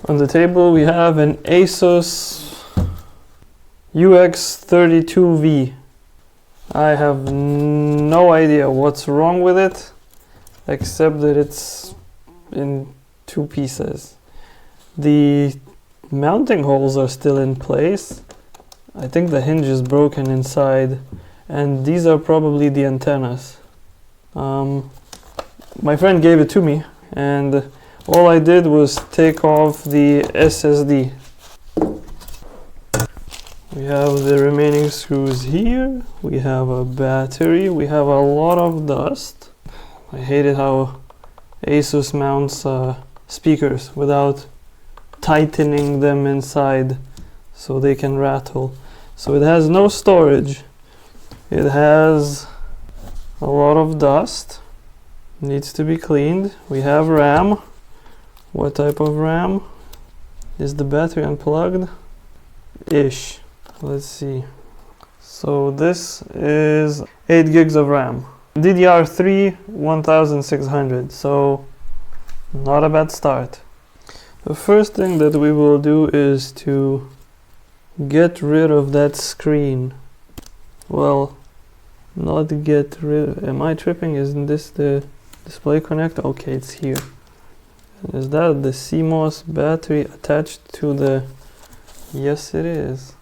On the table we have an Asus UX32V. I have no idea what's wrong with it, except that it's in two pieces. The mounting holes are still in place. I think the hinge is broken inside, and these are probably the antennas. My friend gave it to me, and all I did was take off the SSD. We have the remaining screws here. We have a battery. We have a lot of dust. I hated how Asus mounts speakers without tightening them inside so they can rattle. So it has no storage. It has a lot of dust. Needs to be cleaned. We have RAM. What type of RAM? Is the battery unplugged? Ish. Let's see. So this is 8 gigs of RAM. DDR3 1600, so not a bad start. The first thing that we will do is to get rid of that screen. Well, not get rid. Am I tripping? Isn't this the display connector? Okay, it's here. Is that the CMOS battery attached to the... Yes, it is.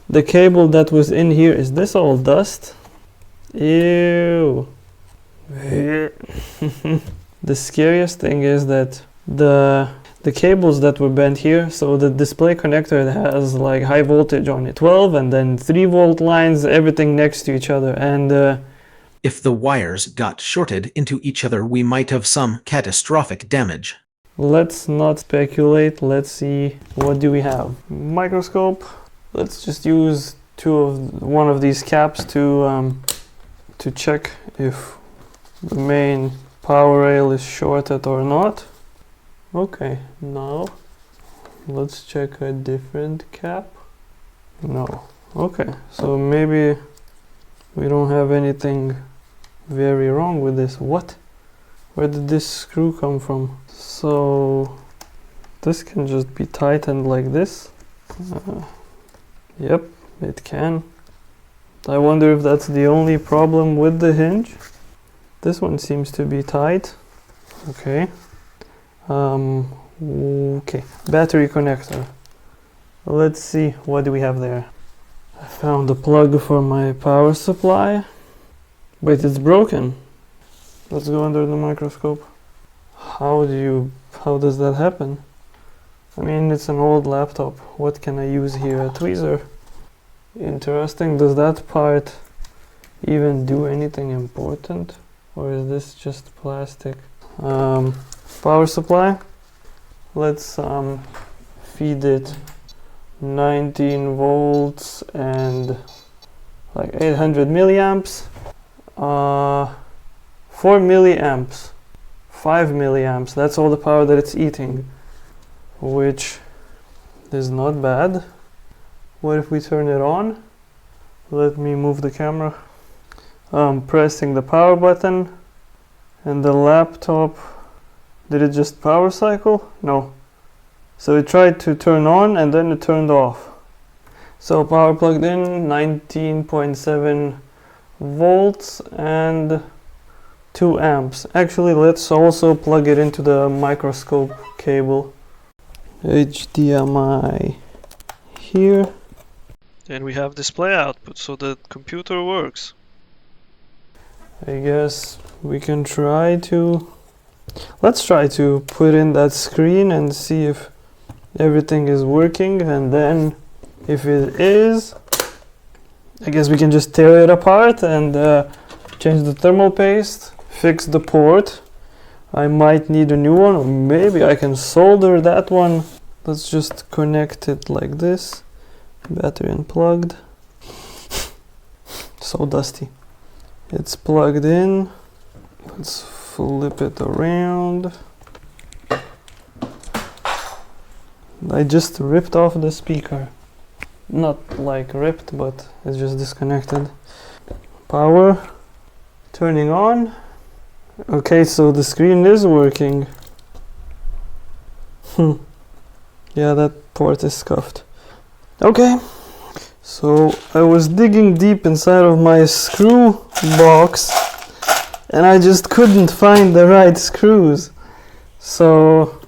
The cable that was in here, is this all dust? Ew. The scariest thing is that the cables that were bent here, so the display connector has like high voltage on it, 12 and then 3 volt lines, everything next to each other, and if the wires got shorted into each other, we might have some catastrophic damage. Let's not speculate. Let's see, what do we have? Microscope. Let's just use one of these caps to check if the main power rail is shorted or not. Okay, now let's check a different cap. No. Okay, so maybe we don't have anything very wrong with this. What? Where did this screw come from? So this can just be tightened like this. Yep, it can. I wonder if that's the only problem with the hinge. This one seems to be tight. Okay. Okay, battery connector. Let's see, what do we have there? I found a plug for my power supply. Wait, it's broken. Let's go under the microscope. How does that happen? I mean, it's an old laptop. What can I use here? A tweezer. Interesting. Does that part even do anything important? Or is this just plastic? Power supply. Let's feed it 19 volts and like 800 milliamps. 4 milliamps. 5 milliamps. That's all the power that it's eating, which is not bad. What if we turn it on? Let me move the camera. Pressing the power button, and the laptop, did it just power cycle? No. So it tried to turn on and then it turned off. So power plugged in, 19.7 volts and 2 amps. Actually, let's also plug it into the microscope cable. HDMI here. And we have display output, so the computer works. I guess we can try to... Let's try to put in that screen and see if everything is working, and then if it is, I guess we can just tear it apart and change the thermal paste, fix the port. I might need a new one, or maybe I can solder that one. Let's just connect it like this. Battery unplugged. So dusty. It's plugged in. Let's flip it around. I just ripped off the speaker. Not like ripped, but it's just disconnected. Power turning on. Okay, so the screen is working. Yeah, that port is scuffed. Okay, so I was digging deep inside of my screw box and I just couldn't find the right screws. So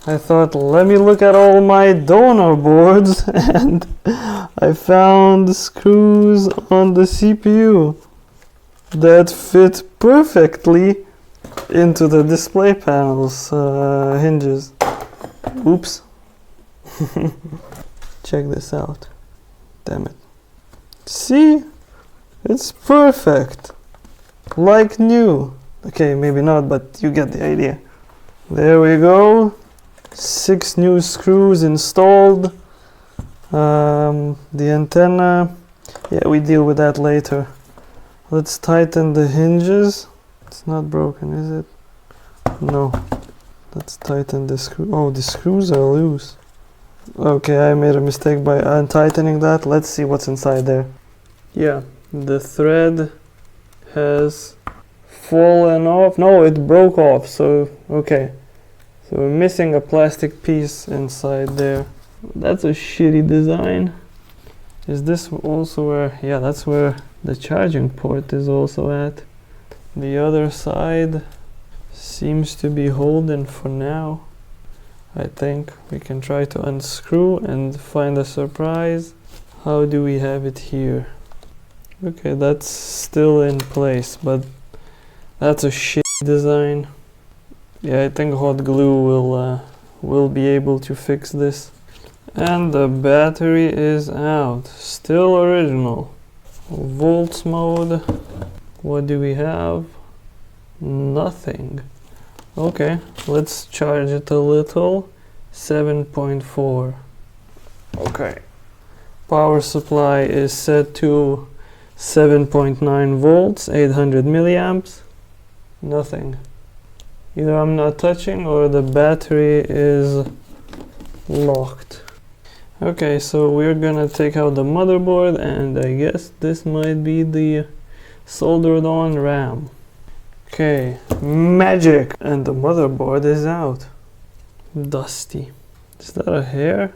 I thought, let me look at all my donor boards, and I found screws on the CPU that fit perfectly into the display panel's hinges. Oops. Check this out. Damn it. See? It's perfect. Like new. Okay, maybe not, but you get the idea. There we go. 6 new screws installed. The antenna, yeah, we deal with that later. Let's tighten the hinges. It's not broken, is it? No. Let's tighten the screw. Oh, the screws are loose. Okay, I made a mistake by untightening that. Let's see what's inside there. Yeah, the thread has fallen off. No, it broke off, so okay. So we're missing a plastic piece inside there. That's a shitty design. Is this also where, yeah, that's where the charging port is also at. The other side seems to be holding for now. I think we can try to unscrew and find a surprise. How do we have it here? Okay, that's still in place, but that's a shit design. Yeah, I think hot glue will be able to fix this. And the battery is out. Still original. Volts mode. What do we have? Nothing. Okay, let's charge it a little. 7.4. Okay. Power supply is set to 7.9 volts, 800 milliamps. Nothing. Either I'm not touching or the battery is locked. Okay, so we're gonna take out the motherboard, and I guess this might be the soldered on RAM. Okay, magic! And the motherboard is out. Dusty. Is that a hair?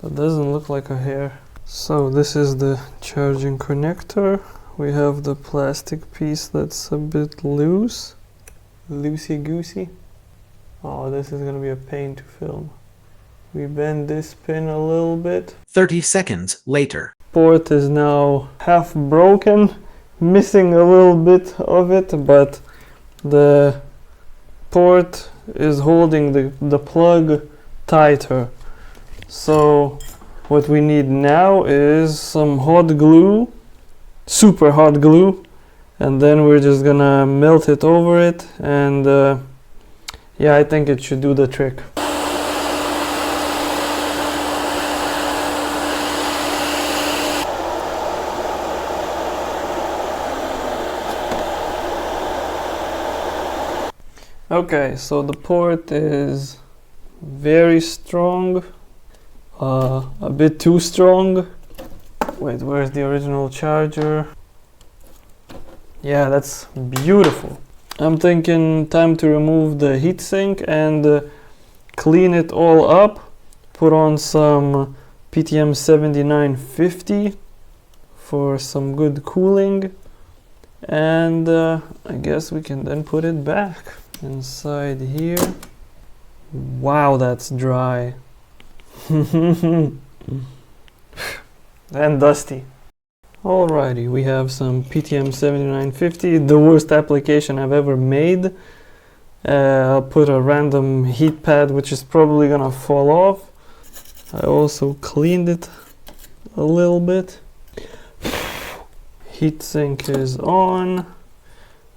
That doesn't look like a hair. So this is the charging connector. We have the plastic piece that's a bit loose. Loosey-goosey. Oh, this is gonna be a pain to film. We bend this pin a little bit. 30 seconds later. Port is now half broken, missing a little bit of it, but the port is holding the plug tighter. So what we need now is some hot glue, super hot glue, and then we're just gonna melt it over it, and yeah, I think it should do the trick. Okay, so the port is very strong, a bit too strong. Wait, where's the original charger? Yeah, that's beautiful. I'm thinking time to remove the heatsink and clean it all up. Put on some PTM 7950 for some good cooling. And I guess we can then put it back inside here. Wow, that's dry. And dusty. Alrighty, we have some PTM 7950, the worst application I've ever made. I'll put a random heat pad which is probably gonna fall off. I also cleaned it a little bit. Heatsink is on.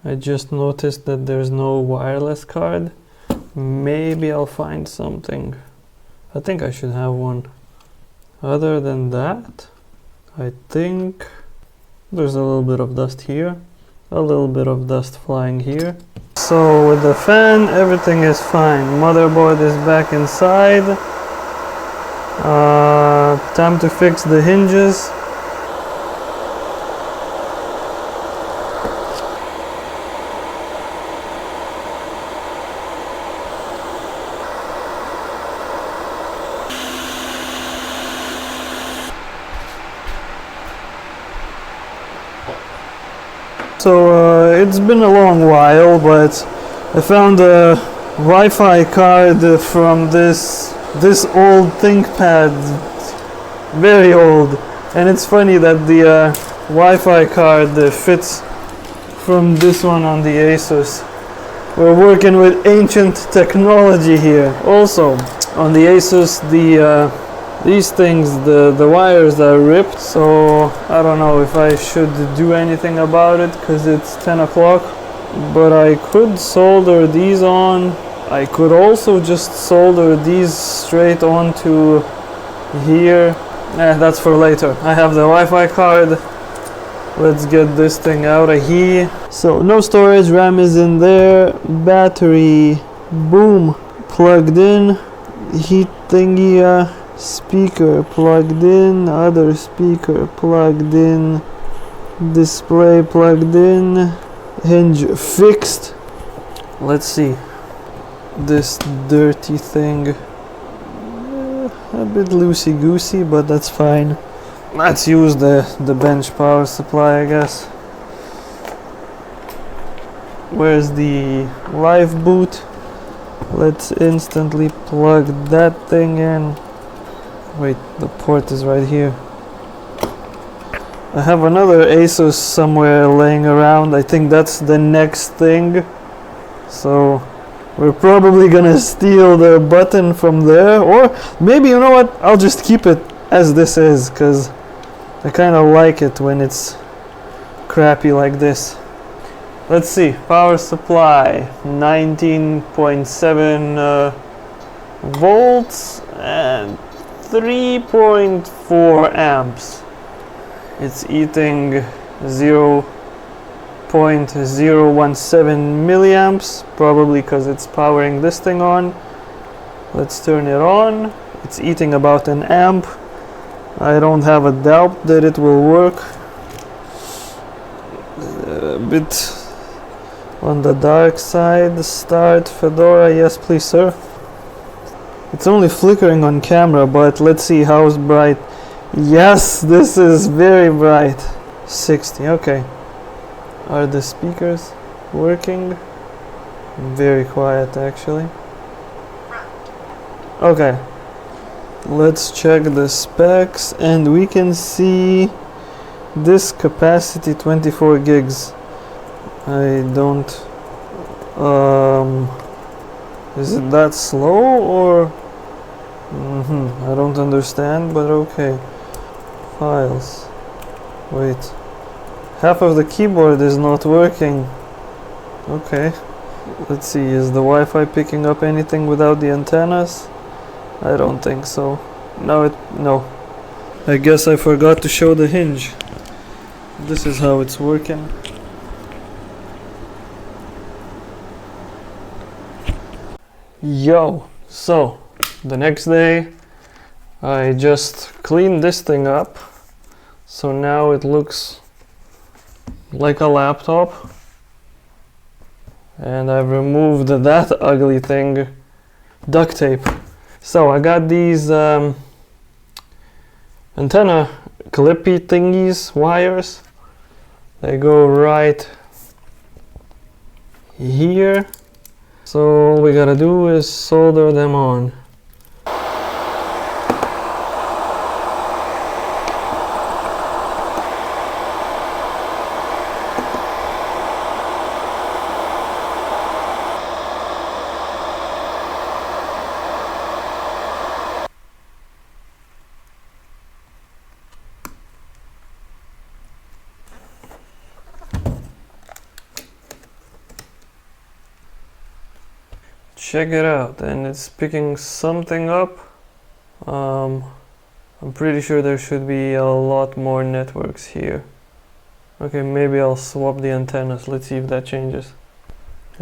I just noticed that there's no wireless card. Maybe I'll find something. I think I should have one. Other than that, I think there's a little bit of dust here, a little bit of dust flying here. So with the fan, everything is fine. Motherboard is back inside. Time to fix the hinges. so it's been a long while, but I found a Wi-Fi card from this old ThinkPad, very old, and it's funny that the Wi-Fi card fits from this one on the Asus. We're working with ancient technology here. Also, on the Asus, these things, the wires are ripped, so I don't know if I should do anything about it because it's 10 o'clock. But I could solder these on. I could also just solder these straight onto here. That's for later. I have the Wi-Fi card. Let's get this thing out of here. So no storage, RAM is in there, battery, boom, plugged in, heat thingy, speaker plugged in, other speaker plugged in, display plugged in, hinge fixed. Let's see, this dirty thing, a bit loosey-goosey, but that's fine. Let's use the bench power supply, I guess. Where's the live boot? Let's instantly plug that thing in. Wait, the port is right here. I have another Asus somewhere laying around. I think that's the next thing. So we're probably gonna steal the button from there. Or maybe, you know what? I'll just keep it as this is, because I kind of like it when it's crappy like this. Let's see, power supply 19.7 volts and 3.4 amps. It's eating 0.017 milliamps, probably because it's powering this thing on. Let's turn it on. It's eating about an amp. I don't have a doubt that it will work. A bit on the dark side. Start Fedora, yes please sir. It's only flickering on camera, but let's see how's bright. Yes, this is very bright. 60, okay. Are the speakers working? Very quiet actually. Okay. Let's check the specs, and we can see this capacity 24 gigs. I don't is it that slow or I don't understand, but okay. Files, wait, half of the keyboard is not working. Okay, let's see, is the Wi-Fi picking up anything without the antennas? I don't think so. No. I guess I forgot to show the hinge. This is how it's working. Yo, so the next day I just cleaned this thing up. So now it looks like a laptop. And I've removed that ugly thing, duct tape. So I got these antenna clippy thingies, wires. They go right here. So all we gotta do is solder them on. Check it out, and it's picking something up. I'm pretty sure there should be a lot more networks here. Okay, maybe I'll swap the antennas. Let's see if that changes.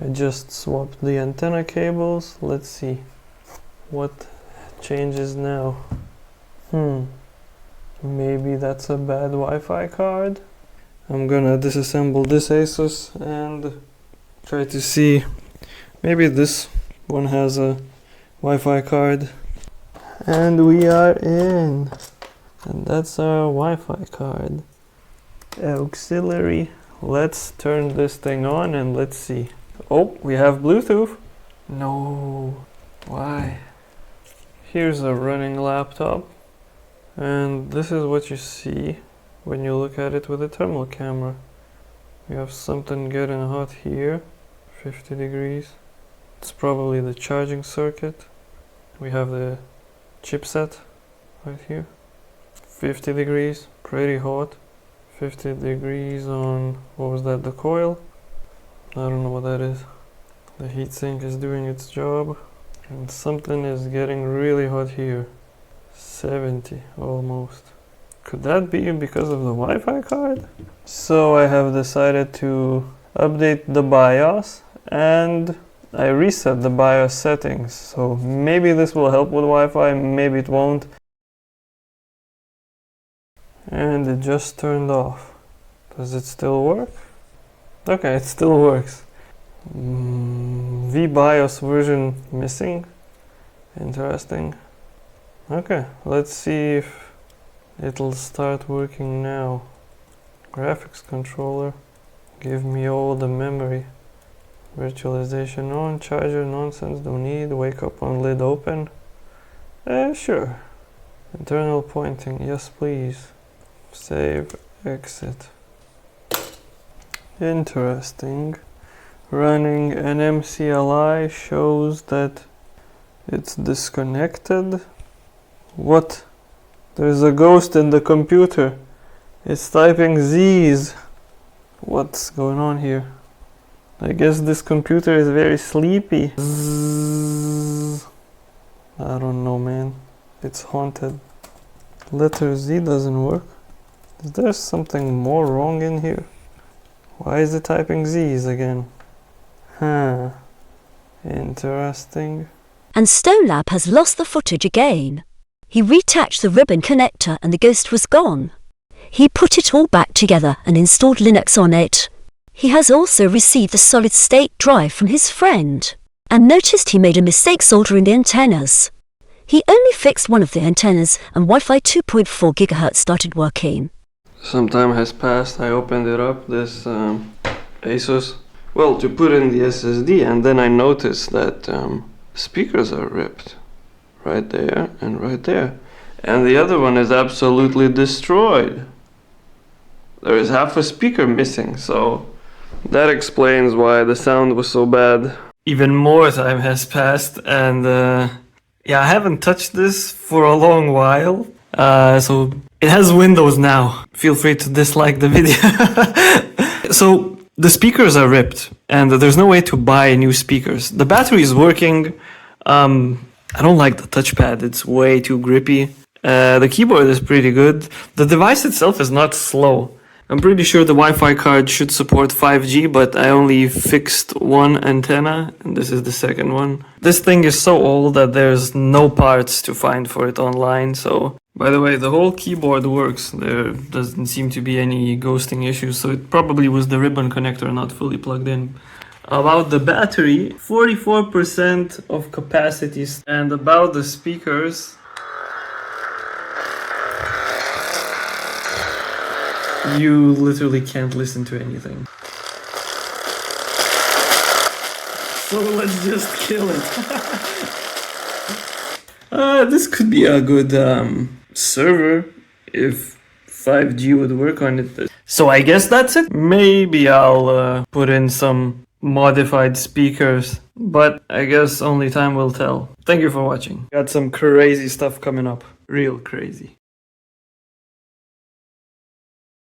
I just swapped the antenna cables. Let's see what changes now. Maybe that's a bad Wi-Fi card. I'm gonna disassemble this Asus and try to see. Maybe this one has a Wi-Fi card. And we are in. And that's our Wi-Fi card. Auxiliary let's turn this thing on and let's see. Oh, we have Bluetooth. No, why? Here's a running laptop, and this is what you see when you look at it with a thermal camera. We have something getting hot here, 50 degrees. It's probably the charging circuit. We have the chipset right here, 50 degrees, pretty hot. 50 degrees on, what was that, the coil? I don't know what that is. The heatsink is doing its job. And something is getting really hot here. 70 almost. Could that be because of the Wi-Fi card? So I have decided to update the BIOS and I reset the BIOS settings. So maybe this will help with Wi-Fi, maybe it won't. And it just turned off. Does it still work? Okay, it still works. VBIOS version missing. Interesting. Okay, let's see if it'll start working now. Graphics controller. Give me all the memory. Virtualization on, charger nonsense, don't need. Wake up on lid open. Sure. Internal pointing, yes please. Save, exit. Interesting. Running an MCLI shows that it's disconnected. What? There's a ghost in the computer. It's typing Z's. What's going on here? I guess this computer is very sleepy. Zzz. I don't know, man. It's haunted. Letter Z doesn't work. Is there something more wrong in here? Why is it typing Z's again? Huh. Interesting. And StoneLab has lost the footage again. He reattached the ribbon connector and the ghost was gone. He put it all back together and installed Linux on it. He has also received the solid-state drive from his friend and noticed he made a mistake soldering the antennas. He only fixed one of the antennas and Wi-Fi 2.4 GHz started working. Some time has passed. I opened it up, this Asus. Well, to put in the SSD, and then I noticed that speakers are ripped. Right there and right there. And the other one is absolutely destroyed. There is half a speaker missing, so that explains why the sound was so bad. Even more time has passed, and yeah, I haven't touched this for a long while. So it has Windows now. Feel free to dislike the video. So the speakers are ripped, and there's no way to buy new speakers. The battery is working. I don't like the touchpad, it's way too grippy. The keyboard is pretty good. The device itself is not slow. I'm pretty sure the Wi-Fi card should support 5G, but I only fixed one antenna, and this is the second one. This thing is so old that there's no parts to find for it online, so... By the way, the whole keyboard works. There doesn't seem to be any ghosting issues, so it probably was the ribbon connector not fully plugged in. About the battery, 44% of capacity, and about the speakers, you literally can't listen to anything. So let's just kill it. This could be a good server if 5G would work on it. So I guess that's it. Maybe I'll put in some modified speakers, but I guess only time will tell. Thank you for watching. Got some crazy stuff coming up. Real crazy.